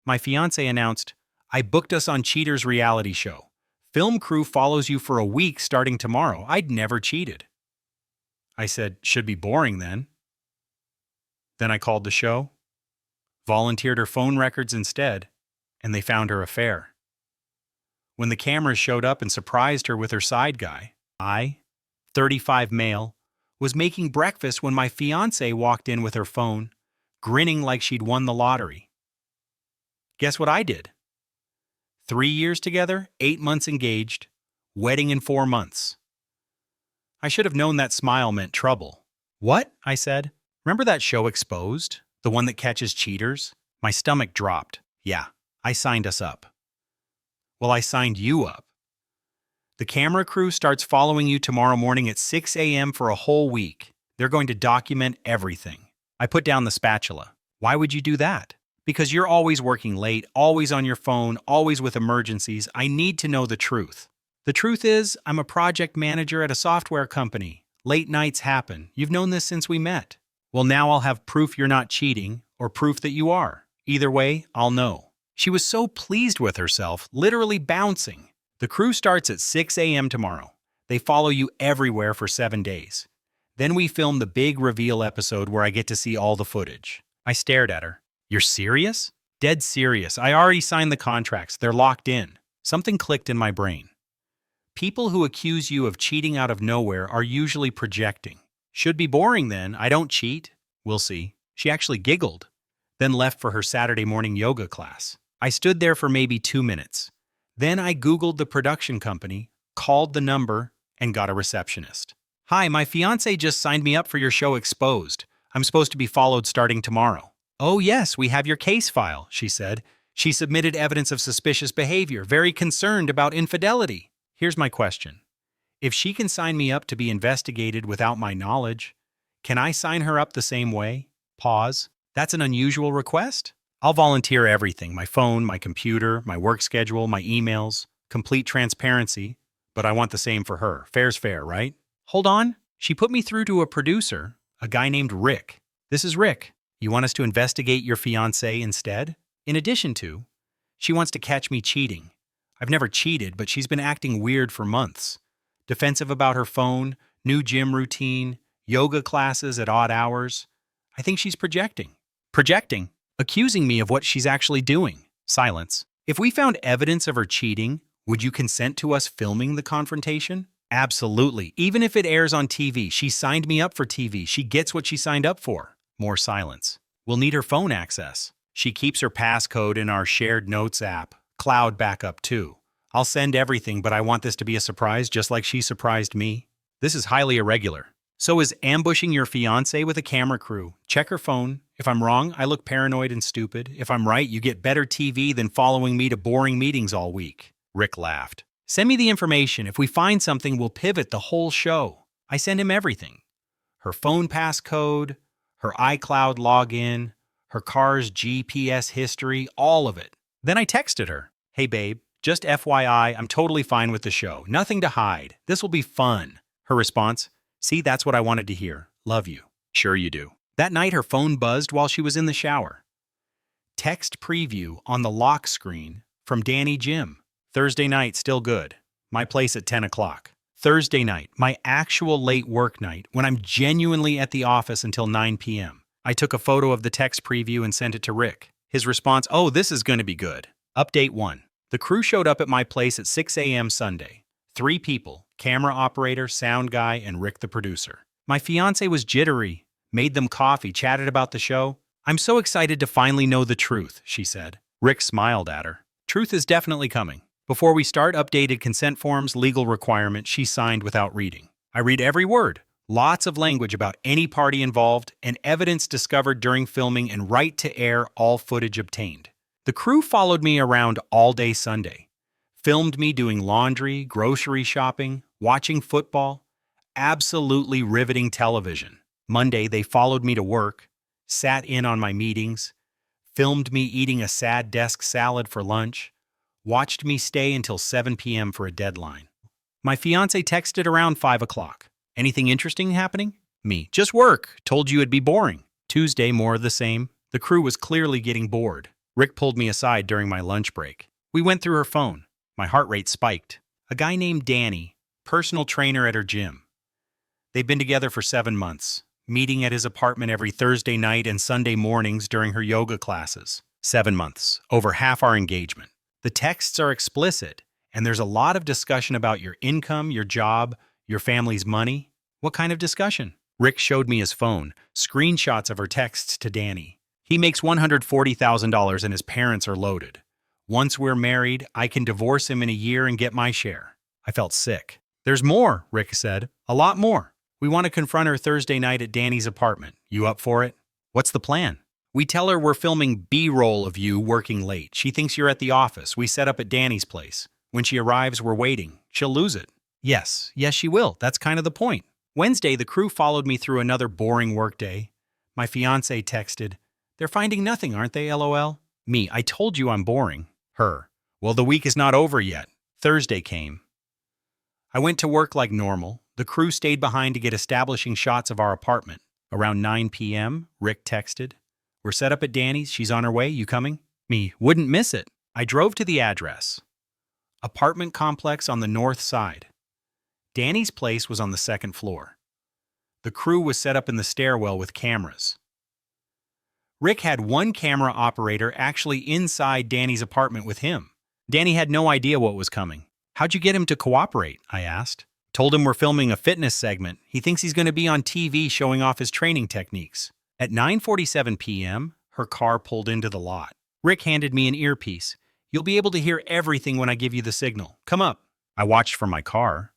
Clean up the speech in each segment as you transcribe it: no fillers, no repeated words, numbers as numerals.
my fiancé announced, "I booked us on Cheater's reality show. Film crew follows you for a week starting tomorrow. I'd never cheated." I said, "Should be boring then." Then I called the show, volunteered her phone records instead, and they found her affair. When the cameras showed up and surprised her with her side guy, I, 35 male, was making breakfast when my fiancée walked in with her phone, grinning like she'd won the lottery. Guess what I did? 3 years together, 8 months engaged, wedding in 4 months. I should have known that smile meant trouble. "What?" I said. "Remember that show Exposed? The one that catches cheaters?" My stomach dropped. "Yeah, I signed us up." "Well, I signed you up. The camera crew starts following you tomorrow morning at 6 a.m. for a whole week. They're going to document everything." I put down the spatula. "Why would you do that?" "Because you're always working late, always on your phone, always with emergencies. I need to know the truth." "The truth is, I'm a project manager at a software company. Late nights happen. You've known this since we met." "Well, now I'll have proof you're not cheating, or proof that you are. Either way, I'll know." She was so pleased with herself, literally bouncing. "The crew starts at 6 a.m. tomorrow. They follow you everywhere for 7 days. Then we film the big reveal episode where I get to see all the footage." I stared at her. "You're serious?" "Dead serious. I already signed the contracts. They're locked in." Something clicked in my brain. People who accuse you of cheating out of nowhere are usually projecting. "Should be boring then. I don't cheat." "We'll see." She actually giggled, then left for her Saturday morning yoga class. I stood there for maybe 2 minutes. Then I Googled the production company, called the number, and got a receptionist. "Hi, my fiancé just signed me up for your show Exposed. I'm supposed to be followed starting tomorrow." "Oh yes, we have your case file," she said. "She submitted evidence of suspicious behavior, very concerned about infidelity." Here's my question. If she can sign me up to be investigated without my knowledge, can I sign her up the same way? Pause. That's an unusual request? I'll volunteer everything, my phone, my computer, my work schedule, my emails, complete transparency, but I want the same for her. Fair's fair, right? Hold on. She put me through to a producer, a guy named Rick. "This is Rick. You want us to investigate your fiancée instead? In addition to, she wants to catch me cheating. I've never cheated, but she's been acting weird for months. Defensive about her phone, new gym routine, yoga classes at odd hours. I think she's projecting." "Projecting? Accusing me of what she's actually doing." Silence. "If we found evidence of her cheating, would you consent to us filming the confrontation?" "Absolutely. Even if it airs on TV. She signed me up for TV. She gets what she signed up for." More silence. "We'll need her phone access." "She keeps her passcode in our shared notes app. Cloud backup too. I'll send everything, but I want this to be a surprise just like she surprised me." "This is highly irregular." "So is ambushing your fiancé with a camera crew. Check her phone. If I'm wrong, I look paranoid and stupid. If I'm right, you get better TV than following me to boring meetings all week." Rick laughed. "Send me the information. If we find something, we'll pivot the whole show." I sent him everything. Her phone passcode, her iCloud login, her car's GPS history, all of it. Then I texted her. "Hey babe, just FYI, I'm totally fine with the show. Nothing to hide. This will be fun." Her response, "See, that's what I wanted to hear. Love you." "Sure you do." That night, her phone buzzed while she was in the shower. Text preview on the lock screen from Danny Jim. "Thursday night, still good. My place at 10 o'clock. Thursday night, my actual late work night, when I'm genuinely at the office until 9 p.m. I took a photo of the text preview and sent it to Rick. His response, "Oh, this is going to be good." Update 1. The crew showed up at my place at 6 a.m. Sunday. 3 people, camera operator, sound guy, and Rick the producer. My fiancé was jittery, made them coffee, chatted about the show. "I'm so excited to finally know the truth," she said. Rick smiled at her. "Truth is definitely coming." Before we start, updated consent forms, legal requirement she signed without reading. I read every word. Lots of language about any party involved and evidence discovered during filming and right to air all footage obtained. The crew followed me around all day Sunday. Filmed me doing laundry, grocery shopping, watching football. Absolutely riveting television. Monday, they followed me to work, sat in on my meetings, filmed me eating a sad desk salad for lunch, watched me stay until 7 p.m. for a deadline. My fiancé texted around 5 o'clock. "Anything interesting happening?" Me, "Just work. Told you it'd be boring." Tuesday, more of the same. The crew was clearly getting bored. Rick pulled me aside during my lunch break. We went through her phone. My heart rate spiked. A guy named Danny, personal trainer at her gym. They've been together for 7 months, meeting at his apartment every Thursday night and Sunday mornings during her yoga classes. 7 months, over half our engagement. The texts are explicit, and there's a lot of discussion about your income, your job, your family's money. What kind of discussion? Rick showed me his phone, screenshots of her texts to Danny. He makes $140,000 and his parents are loaded. Once we're married, I can divorce him in a year and get my share. I felt sick. There's more, Rick said. A lot more. We want to confront her Thursday night at Danny's apartment. You up for it? What's the plan? We tell her we're filming B-roll of you working late. She thinks you're at the office. We set up at Danny's place. When she arrives, we're waiting. She'll lose it. Yes, she will. That's kind of the point. Wednesday, the crew followed me through another boring workday. My fiancé texted, "They're finding nothing, aren't they, LOL?" Me, "I told you I'm boring." Her, "Well, the week is not over yet." Thursday came. I went to work like normal. The crew stayed behind to get establishing shots of our apartment. Around 9 p.m., Rick texted, "We're set up at Danny's. She's on her way. You coming?" Me, "Wouldn't miss it." I drove to the address. Apartment complex on the north side. Danny's place was on the second floor. The crew was set up in the stairwell with cameras. Rick had one camera operator actually inside Danny's apartment with him. Danny had no idea what was coming. "How'd you get him to cooperate?" I asked. Told him we're filming a fitness segment. He thinks he's going to be on TV showing off his training techniques. At 9:47 p.m., her car pulled into the lot. Rick handed me an earpiece. "You'll be able to hear everything when I give you the signal. Come up." I watched from my car.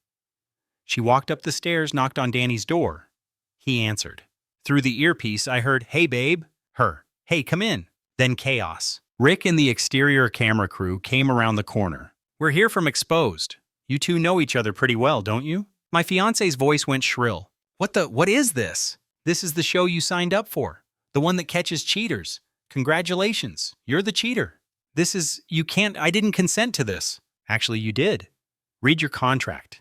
She walked up the stairs, knocked on Danny's door. He answered. Through the earpiece, I heard, "Hey, babe." Her, "Hey, come in." Then chaos. Rick and the exterior camera crew came around the corner. "We're here from Exposed. You two know each other pretty well, don't you?" My fiance's voice went shrill. What is this?" "This is the show you signed up for. The one that catches cheaters. Congratulations, you're the cheater." I didn't consent to this." "Actually, you did. Read your contract.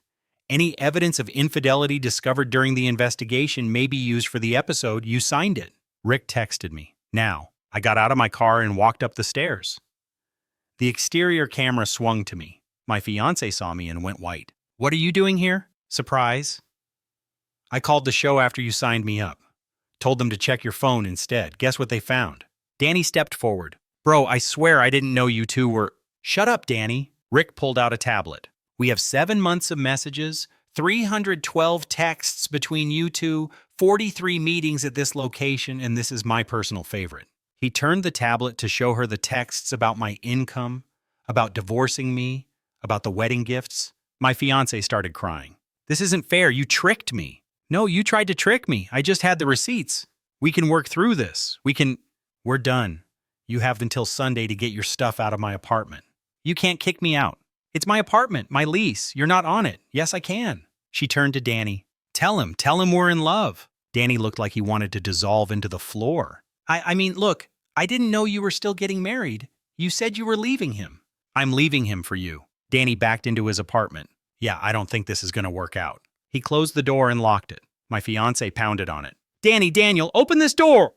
Any evidence of infidelity discovered during the investigation may be used for the episode. You signed it." Rick texted me. Now, I got out of my car and walked up the stairs. The exterior camera swung to me. My fiancé saw me and went white. "What are you doing here?" "Surprise." "I called the show after you signed me up. Told them to check your phone instead. Guess what they found?" Danny stepped forward. "Bro, I swear I didn't know you two were—" "Shut up, Danny." Rick pulled out a tablet. "We have 7 months of messages, 312 texts between you two, 43 meetings at this location, and this is my personal favorite." He turned the tablet to show her the texts about my income, about divorcing me, about the wedding gifts. My fiancé started crying. "This isn't fair. You tricked me." "No, you tried to trick me. I just had the receipts. We can work through this. We're done. You have until Sunday to get your stuff out of my apartment." "You can't kick me out. It's my apartment, my lease. You're not on it." "Yes, I can." She turned to Danny. Tell him we're in love." Danny looked like he wanted to dissolve into the floor. I mean, look, I didn't know you were still getting married. You said you were leaving him." "I'm leaving him for you." Danny backed into his apartment. "Yeah, I don't think this is going to work out." He closed the door and locked it. My fiancé pounded on it. Daniel, open this door!"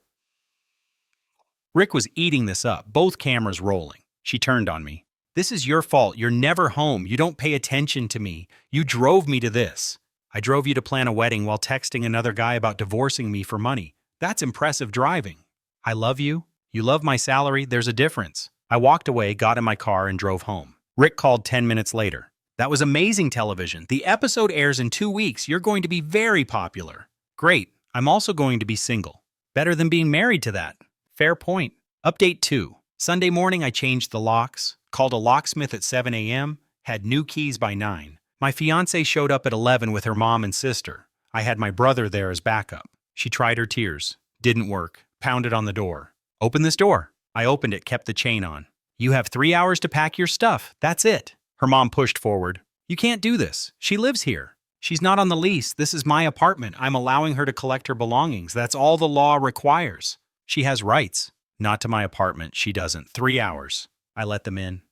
Rick was eating this up, both cameras rolling. She turned on me. "This is your fault. You're never home. You don't pay attention to me. You drove me to this. I drove you to plan a wedding while texting another guy about divorcing me for money. That's impressive driving. I love you. You love my salary. There's a difference." I walked away, got in my car, and drove home. Rick called 10 minutes later. "That was amazing television. The episode airs in 2 weeks. You're going to be very popular." "Great. I'm also going to be single. Better than being married to that." "Fair point." Update 2. Sunday morning, I changed the locks, called a locksmith at 7 a.m., had new keys by 9. My fiancée showed up at 11 with her mom and sister. I had my brother there as backup. She tried her tears. Didn't work. Pounded on the door. "Open this door." I opened it, kept the chain on. "You have 3 hours to pack your stuff. That's it." Her mom pushed forward. "You can't do this. She lives here. She's not on the lease. This is my apartment. I'm allowing her to collect her belongings. That's all the law requires. She has rights." "Not to my apartment. She doesn't. 3 hours." I let them in.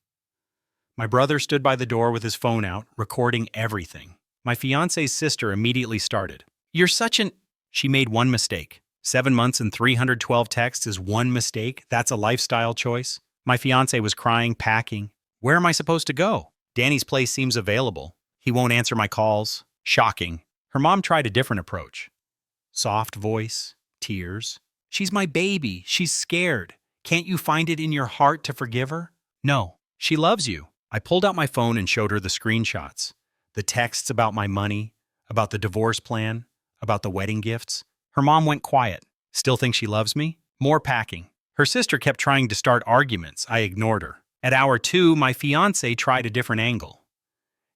My brother stood by the door with his phone out, recording everything. My fiancé's sister immediately started. "You're such an—" She made one mistake. 7 months and 312 texts is one mistake? That's a lifestyle choice? My fiancé was crying, packing. Where am I supposed to go? Danny's place seems available. He won't answer my calls. Shocking. Her mom tried a different approach. Soft voice, tears. She's my baby. She's scared. Can't you find it in your heart to forgive her? No, she loves you. I pulled out my phone and showed her the screenshots. The texts about my money, about the divorce plan, about the wedding gifts. Her mom went quiet. Still thinks she loves me? More packing. Her sister kept trying to start arguments. I ignored her. At hour 2, my fiancé tried a different angle.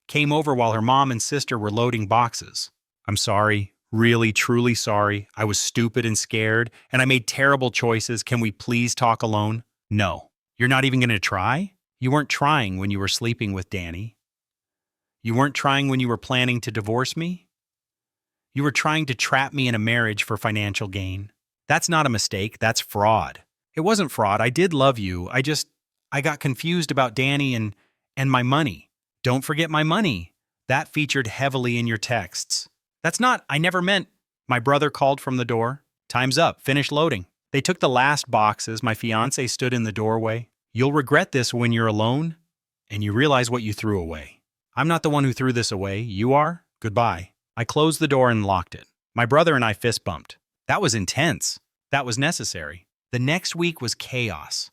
Came over while her mom and sister were loading boxes. I'm sorry. Really, truly sorry. I was stupid and scared, and I made terrible choices. Can we please talk alone? No. You're not even going to try? You weren't trying when you were sleeping with Danny. You weren't trying when you were planning to divorce me? You were trying to trap me in a marriage for financial gain. That's not a mistake. That's fraud. It wasn't fraud. I did love you. I got confused about Danny and my money. Don't forget my money. That featured heavily in your texts. I never meant. My brother called from the door. Time's up. Finish loading. They took the last boxes. My fiancé stood in the doorway. You'll regret this when you're alone and you realize what you threw away. I'm not the one who threw this away. You are? Goodbye. I closed the door and locked it. My brother and I fist bumped. That was intense. That was necessary. The next week was chaos.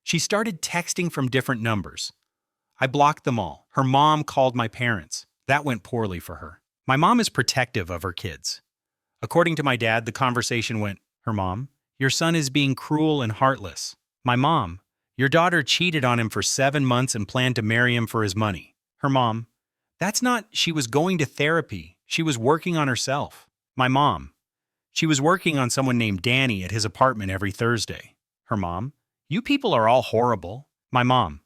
She started texting from different numbers. I blocked them all. Her mom called my parents. That went poorly for her. My mom is protective of her kids. According to my dad, the conversation went, her mom, your son is being cruel and heartless. My mom, your daughter cheated on him for 7 months and planned to marry him for his money. Her mom, that's not, she was going to therapy. She was working on herself. My mom, she was working on someone named Danny at his apartment every Thursday. Her mom, you people are all horrible. My mom,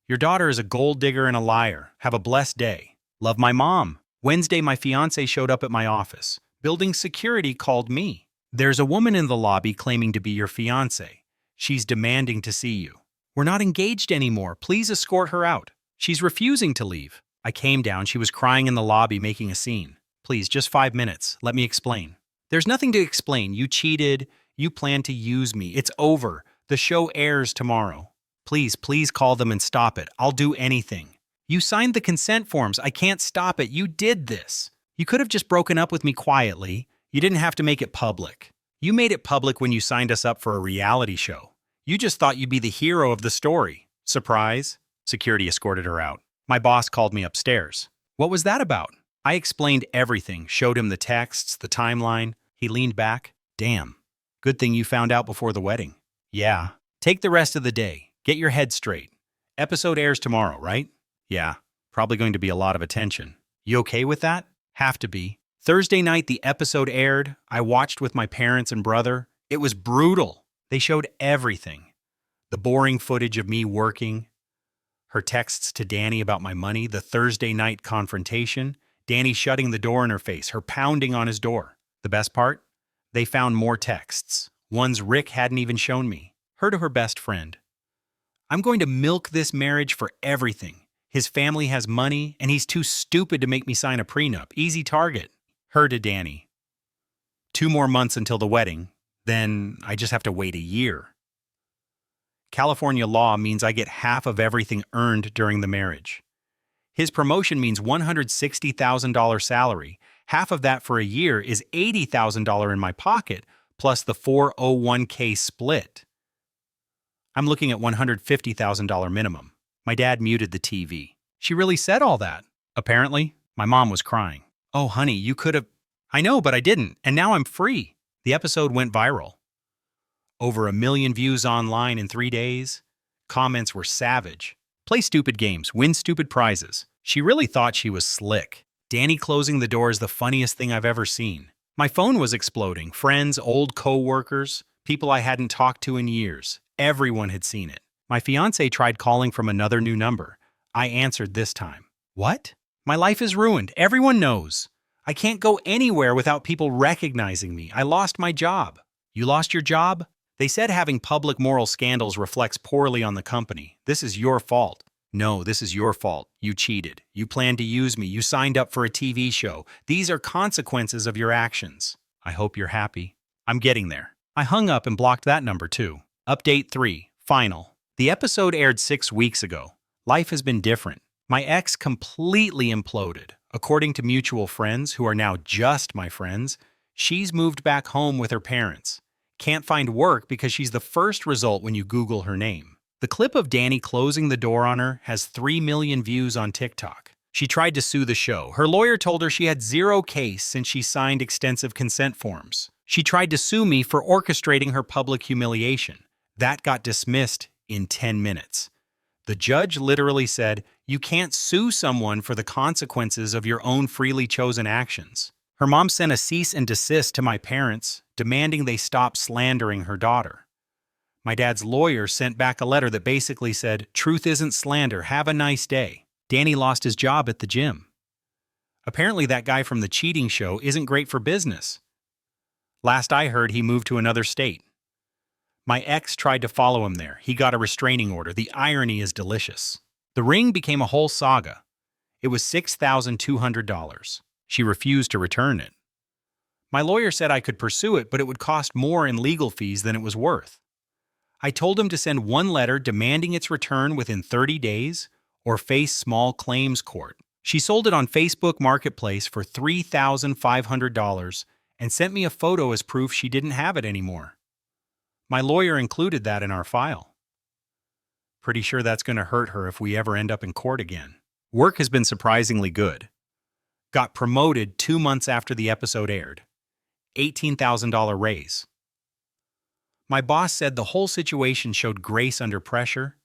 your daughter is a gold digger and a liar. Have a blessed day. Love, my mom. Wednesday, my fiancé showed up at my office. Building security called me. There's a woman in the lobby claiming to be your fiancé. She's demanding to see you. We're not engaged anymore. Please escort her out. She's refusing to leave. I came down. She was crying in the lobby, making a scene. Please, just 5 minutes. Let me explain. There's nothing to explain. You cheated. You plan to use me. It's over. The show airs tomorrow. Please call them and stop it. I'll do anything. You signed the consent forms. I can't stop it. You did this. You could have just broken up with me quietly. You didn't have to make it public. You made it public when you signed us up for a reality show. You just thought you'd be the hero of the story. Surprise. Security escorted her out. My boss called me upstairs. What was that about? I explained everything, showed him the texts, the timeline. He leaned back. Damn. Good thing you found out before the wedding. Yeah. Take the rest of the day. Get your head straight. Episode airs tomorrow, right? Yeah. Probably going to be a lot of attention. You okay with that? Have to be. Thursday night, the episode aired. I watched with my parents and brother. It was brutal. They showed everything. The boring footage of me working, her texts to Danny about my money, the Thursday night confrontation, Danny shutting the door in her face, her pounding on his door. The best part? They found more texts. Ones Rick hadn't even shown me. Her to her best friend. I'm going to milk this marriage for everything. His family has money, and he's too stupid to make me sign a prenup. Easy target. Her to Danny. 2 more months until the wedding. Then I just have to wait a year. California law means I get half of everything earned during the marriage. His promotion means $160,000 salary. Half of that for a year is $80,000 in my pocket, plus the 401k split. I'm looking at $150,000 minimum. My dad muted the TV. She really said all that. Apparently, my mom was crying. Oh, honey, you could have... I know, but I didn't, and now I'm free. The episode went viral. Over 1 million views online in 3 days. Comments were savage. Play stupid games, win stupid prizes. She really thought she was slick. Danny closing the door is the funniest thing I've ever seen. My phone was exploding. Friends, old co-workers, people I hadn't talked to in years. Everyone had seen it. My fiancé tried calling from another new number. I answered this time. What? My life is ruined. Everyone knows. I can't go anywhere without people recognizing me. I lost my job. You lost your job? They said having public moral scandals reflects poorly on the company. This is your fault. No, this is your fault. You cheated. You planned to use me. You signed up for a TV show. These are consequences of your actions. I hope you're happy. I'm getting there. I hung up and blocked that number too. Update 3. Final. The episode aired 6 weeks ago. Life has been different. My ex completely imploded. According to mutual friends, who are now just my friends, she's moved back home with her parents. Can't find work because she's the first result when you Google her name. The clip of Danny closing the door on her has 3 million views on TikTok. She tried to sue the show. Her lawyer told her she had zero case since she signed extensive consent forms. She tried to sue me for orchestrating her public humiliation. That got dismissed in 10 minutes. The judge literally said, "You can't sue someone for the consequences of your own freely chosen actions." Her mom sent a cease and desist to my parents, demanding they stop slandering her daughter. My dad's lawyer sent back a letter that basically said, "Truth isn't slander, have a nice day." Danny lost his job at the gym. Apparently that guy from the cheating show isn't great for business. Last I heard, he moved to another state. My ex tried to follow him there. He got a restraining order. The irony is delicious. The ring became a whole saga. It was $6,200. She refused to return it. My lawyer said I could pursue it, but it would cost more in legal fees than it was worth. I told him to send one letter demanding its return within 30 days or face small claims court. She sold it on Facebook Marketplace for $3,500 and sent me a photo as proof she didn't have it anymore. My lawyer included that in our file. Pretty sure that's going to hurt her if we ever end up in court again. Work has been surprisingly good. Got promoted 2 months after the episode aired. $18,000 raise. My boss said the whole situation showed grace under pressure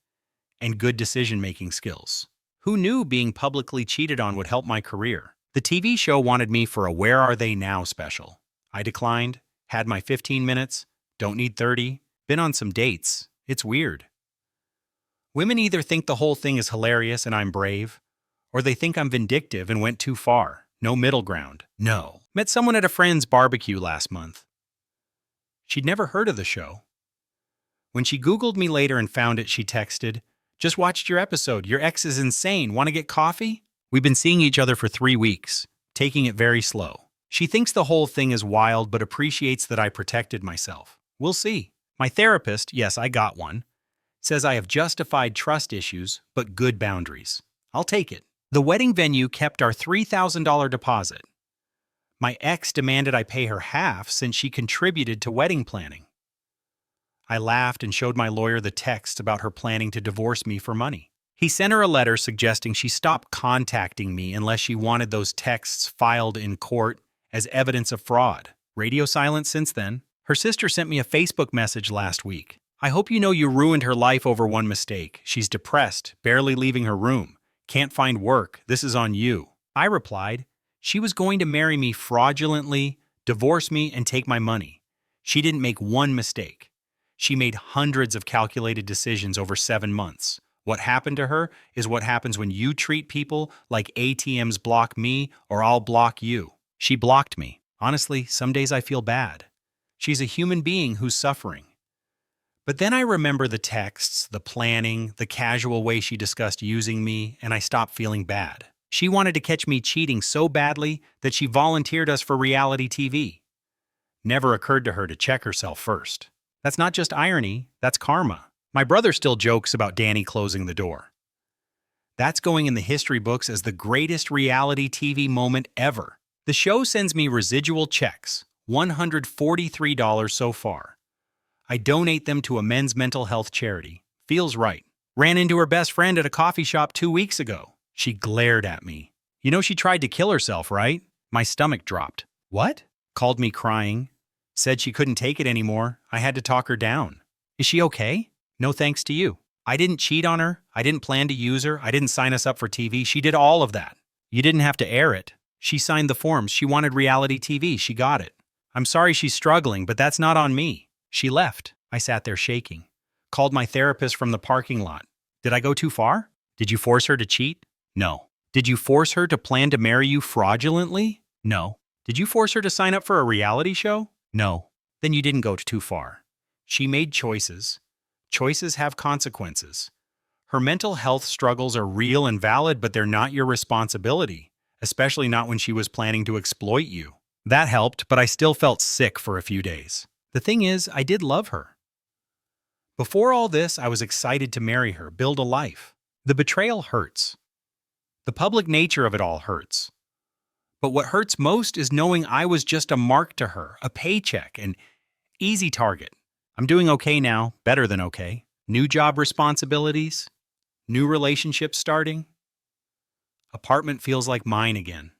and good decision-making skills. Who knew being publicly cheated on would help my career? The TV show wanted me for a Where Are They Now special. I declined, had my 15 minutes, don't need 30, been on some dates. It's weird. Women either think the whole thing is hilarious and I'm brave, or they think I'm vindictive and went too far. No middle ground. No. Met someone at a friend's barbecue last month. She'd never heard of the show. When she Googled me later and found it, she texted, "Just watched your episode. Your ex is insane. Want to get coffee?" We've been seeing each other for 3 weeks, taking it very slow. She thinks the whole thing is wild but appreciates that I protected myself. We'll see. My therapist, yes, I got one, says I have justified trust issues but good boundaries. I'll take it. The wedding venue kept our $3,000 deposit. My ex demanded I pay her half since she contributed to wedding planning. I laughed and showed my lawyer the text about her planning to divorce me for money. He sent her a letter suggesting she stop contacting me unless she wanted those texts filed in court as evidence of fraud. Radio silence since then. Her sister sent me a Facebook message last week. "I hope you know you ruined her life over one mistake. She's depressed, barely leaving her room. Can't find work. This is on you." I replied, she was going to marry me fraudulently, divorce me, and take my money. She didn't make one mistake. She made hundreds of calculated decisions over 7 months. What happened to her is what happens when you treat people like ATMs block me or I'll block you. She blocked me. Honestly, some days I feel bad. She's a human being who's suffering. But then I remember the texts, the planning, the casual way she discussed using me, and I stopped feeling bad. She wanted to catch me cheating so badly that she volunteered us for reality TV. Never occurred to her to check herself first. That's not just irony, that's karma. My brother still jokes about Danny closing the door. That's going in the history books as the greatest reality TV moment ever. The show sends me residual checks, $143 so far. I donate them to a men's mental health charity. Feels right. Ran into her best friend at a coffee shop 2 weeks ago. She glared at me. "You know she tried to kill herself, right?" My stomach dropped. "What?" Called me crying. Said she couldn't take it anymore. I had to talk her down. "Is she okay?" "No thanks to you. I didn't cheat on her. I didn't plan to use her. I didn't sign us up for TV. She did all of that. You didn't have to air it. She signed the forms. She wanted reality TV. She got it. I'm sorry she's struggling, but that's not on me." She left. I sat there shaking. Called my therapist from the parking lot. "Did I go too far? Did you force her to cheat?" "No." "Did you force her to plan to marry you fraudulently?" "No." "Did you force her to sign up for a reality show?" "No." "Then you didn't go too far. She made choices. Choices have consequences. Her mental health struggles are real and valid, but they're not your responsibility, especially not when she was planning to exploit you." That helped, but I still felt sick for a few days. The thing is, I did love her. Before all this, I was excited to marry her, build a life. The betrayal hurts. The public nature of it all hurts. But what hurts most is knowing I was just a mark to her, a paycheck, an easy target. I'm doing okay now, better than okay. New job responsibilities, new relationships starting. Apartment feels like mine again.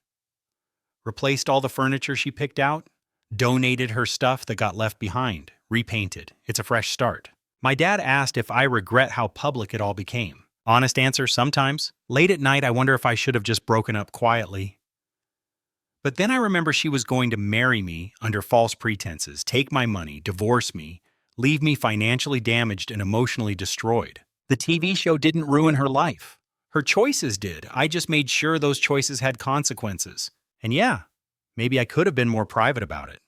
Replaced all the furniture she picked out, donated her stuff that got left behind, repainted. It's a fresh start. My dad asked if I regret how public it all became. Honest answer, sometimes. Late at night, I wonder if I should have just broken up quietly. But then I remember she was going to marry me under false pretenses, take my money, divorce me, leave me financially damaged and emotionally destroyed. The TV show didn't ruin her life. Her choices did. I just made sure those choices had consequences. And yeah, maybe I could have been more private about it.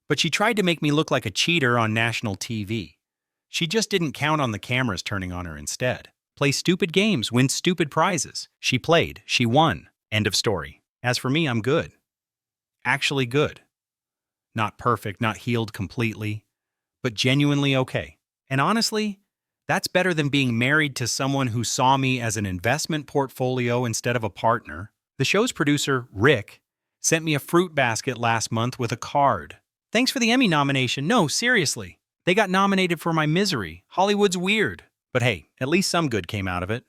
But she tried to make me look like a cheater on national TV. She just didn't count on the cameras turning on her instead. Play stupid games, win stupid prizes. She played, she won. End of story. As for me, I'm good. Actually good. Not perfect, not healed completely, but genuinely okay. And honestly, that's better than being married to someone who saw me as an investment portfolio instead of a partner. The show's producer, Rick, sent me a fruit basket last month with a card. Thanks for the Emmy nomination. No, seriously. They got nominated for my misery. Hollywood's weird. But hey, at least some good came out of it.